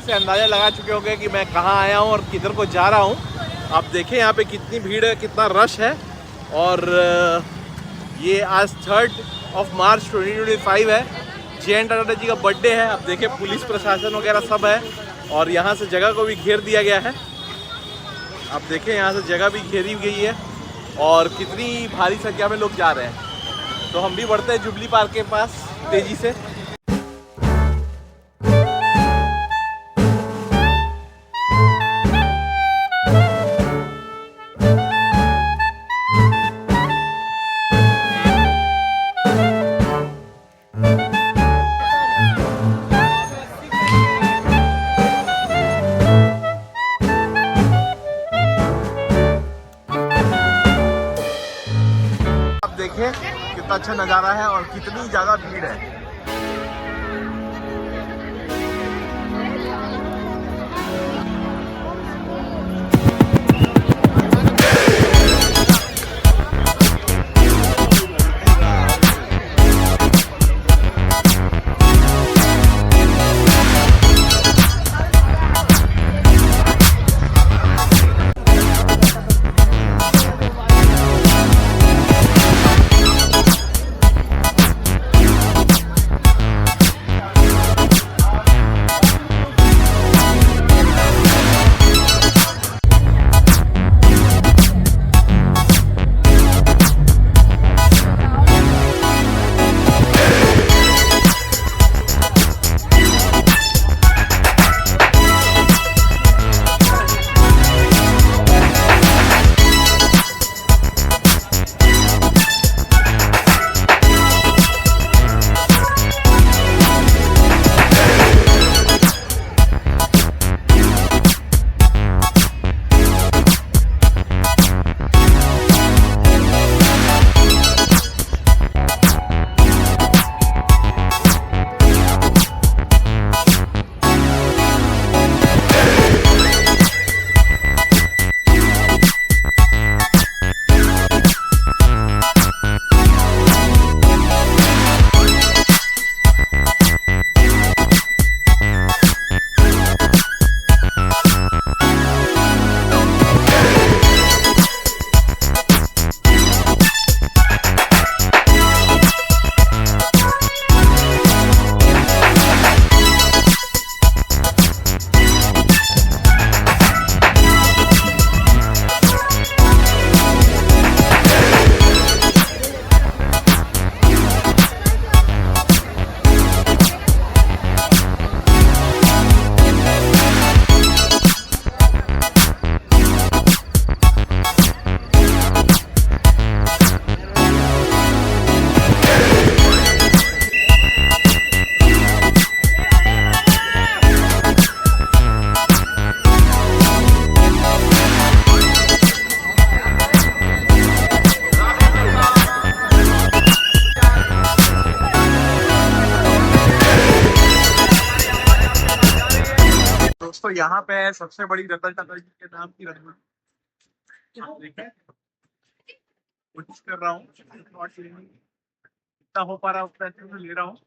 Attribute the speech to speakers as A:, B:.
A: से अंदाज़ा लगा चुके होंगे कि मैं कहाँ आया हूँ और किधर को जा रहा हूँ। आप देखें यहाँ पे कितनी भीड़ है, कितना रश है। और ये आज 3 मार्च 2025 है, जयंत टाटा जी का बर्थडे है। आप देखें पुलिस प्रशासन वगैरह सब है और यहाँ से जगह को भी घेर दिया गया है। आप देखें यहाँ से जगह भी घेरी गई है और कितनी भारी संख्या में लोग जा रहे हैं। तो हम भी बढ़ते हैं जुबली पार्क के पास तेज़ी से। देखें कितना अच्छा नज़ारा है और कितनी ज़्यादा भीड़ है। दोस्तों यहाँ पे है सबसे बड़ी रतन टाटा जी के नाम की रतन। कोशिश कर रहा हूँ जितना हो पा रहा है उतना अच्छे से ले रहा हूँ।